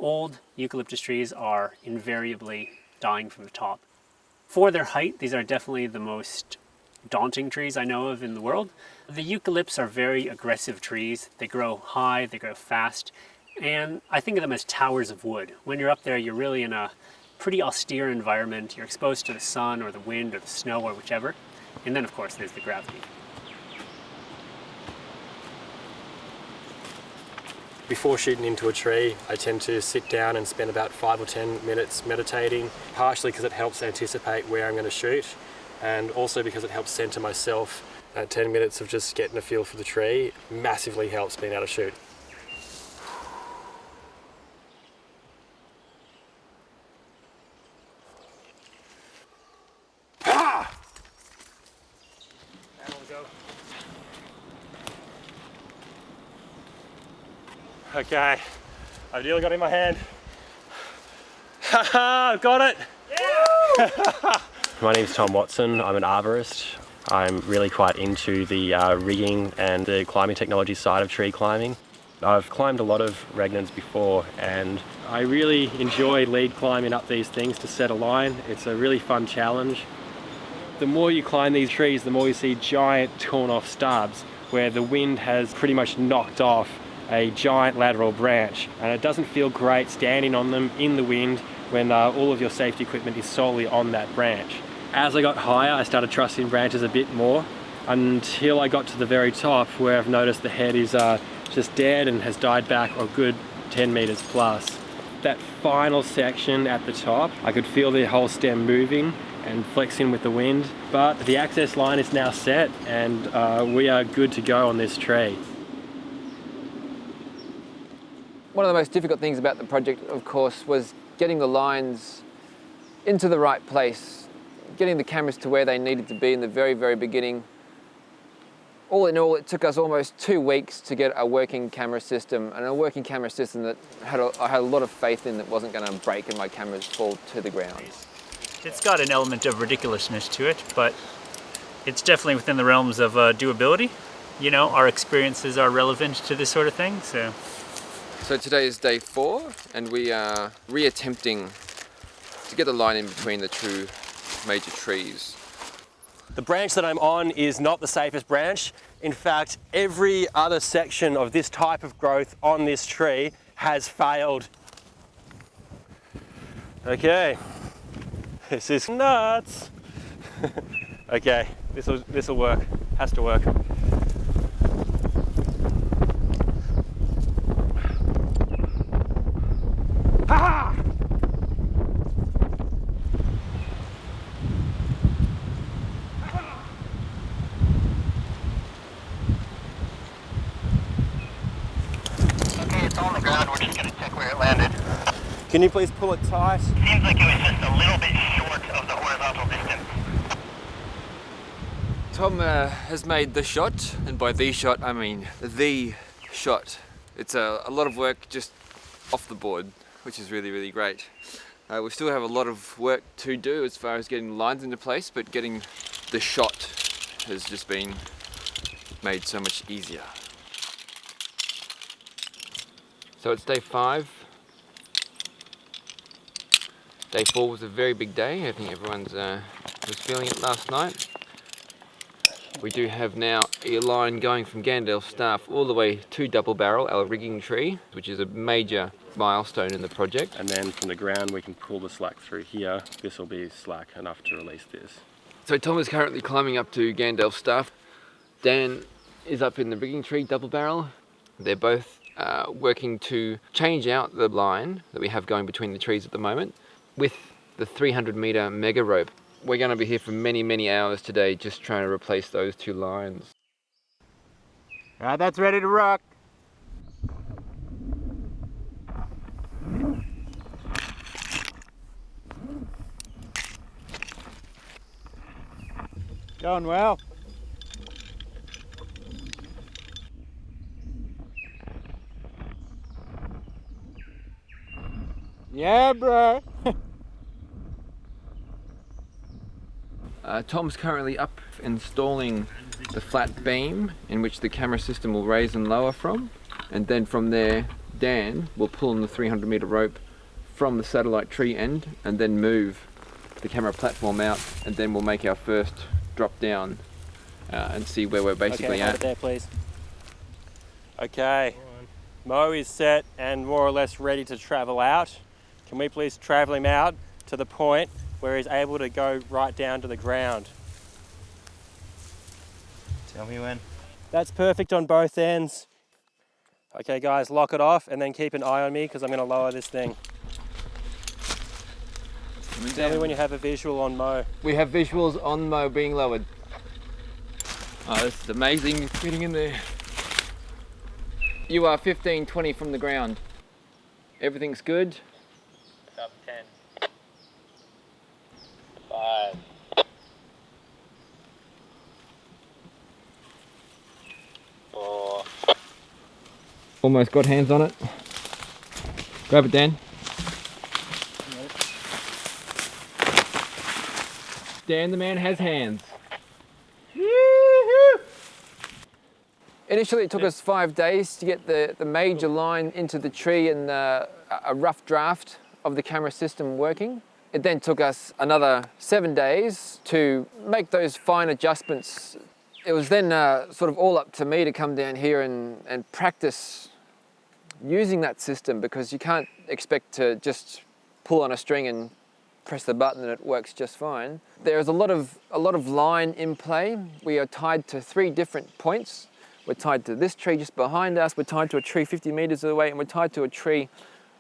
old eucalyptus trees are invariably dying from the top. For their height, these are definitely the most daunting trees I know of in the world. The eucalypts are very aggressive trees. They grow high, they grow fast, and I think of them as towers of wood. When you're up there, you're really in a pretty austere environment. You're exposed to the sun or the wind or the snow or whichever. And then, of course, there's the gravity. Before shooting into a tree, I tend to sit down and spend about 5 or 10 minutes meditating, partially because it helps anticipate where I'm going to shoot, and also because it helps center myself. 10 minutes of just getting a feel for the tree massively helps being able to shoot. Ah! And we'll go. Okay, I've nearly got it in my hand. Haha, I've got it! Yeah! My name's Tom Watson, I'm an arborist. I'm really quite into the rigging and the climbing technology side of tree climbing. I've climbed a lot of regnans before and I really enjoy lead climbing up these things to set a line. It's a really fun challenge. The more you climb these trees, the more you see giant torn off stubs where the wind has pretty much knocked off a giant lateral branch, and it doesn't feel great standing on them in the wind when all of your safety equipment is solely on that branch. As I got higher, I started trusting branches a bit more until I got to the very top where I've noticed the head is just dead and has died back a good 10 meters plus. That final section at the top, I could feel the whole stem moving and flexing with the wind, but the access line is now set and we are good to go on this tree. One of the most difficult things about the project, of course, was getting the lines into the right place, getting the cameras to where they needed to be in the very, very beginning. All in all, it took us almost 2 weeks to get a working camera system, and a working camera system that I had a lot of faith in that wasn't going to break and my cameras fall to the ground. It's got an element of ridiculousness to it, but it's definitely within the realms of doability. You know, our experiences are relevant to this sort of thing, so. So today is day 4, and we are reattempting to get the line in between the two major trees. The branch that I'm on is not the safest branch. In fact, every other section of this type of growth on this tree has failed. Okay, this is nuts. Okay, this will work, has to work. Ha! Okay, it's on the ground. We're just going to check where it landed. Can you please pull it tight? Seems like it was just a little bit short of the horizontal distance. Tom has made the shot, and by the shot I mean the shot. It's a lot of work just off the board, which is really, really great. We still have a lot of work to do as far as getting lines into place, but getting the shot has just been made so much easier. So it's day 5. Day 4 was a very big day. I think everyone's was feeling it last night. We do have now a line going from Gandalf Staff all the way to Double Barrel, our rigging tree, which is a major milestone in the project. And then from the ground we can pull the slack through here. This will be slack enough to release this. So Tom is currently climbing up to Gandalf Staff. Dan is up in the rigging tree, Double Barrel. They're both working to change out the line that we have going between the trees at the moment with the 300-meter mega rope. We're going to be here for many, many hours today just trying to replace those 2 lines. All right, that's ready to rock. Going well. Yeah, bro. Tom's currently up installing the flat beam in which the camera system will raise and lower from, and then from there Dan will pull on the 300 meter rope from the satellite tree end and then move the camera platform out, and then we'll make our first drop down and see where we're basically hold at. it there, please. Okay, Mo is set and more or less ready to travel out. Can we please travel him out to the point where he's able to go right down to the ground? Tell me when. That's perfect on both ends. Okay guys, lock it off and then keep an eye on me because I'm going to lower this thing. Tell me when you have a visual on Mo. We have visuals on Mo being lowered. Oh, this is amazing, it's getting in there. You are 15, 20 from the ground. Everything's good. Up 10. 5. 4. Almost got hands on it. Grab it, Dan. Dan, the man has hands. Initially it took us 5 days to get the major line into the tree and a rough draft of the camera system working. It then took us another 7 days to make those fine adjustments. It was then sort of all up to me to come down here and practice using that system, because you can't expect to just pull on a string and press the button and it works just fine. There's a lot of line in play. We are tied to 3 different points. We're tied to this tree just behind us, we're tied to a tree 50 meters away, and we're tied to a tree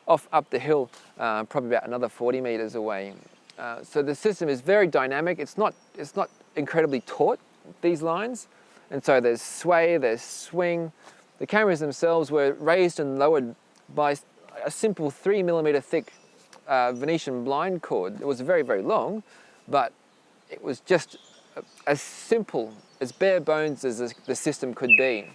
off up the hill, probably about another 40 meters away. So the system is very dynamic. It's not incredibly taut, these lines. And so there's sway, there's swing. The cameras themselves were raised and lowered by a simple 3 millimeter thick Venetian blind cord. It was very, very long, but it was just as simple, as bare bones as the system could be.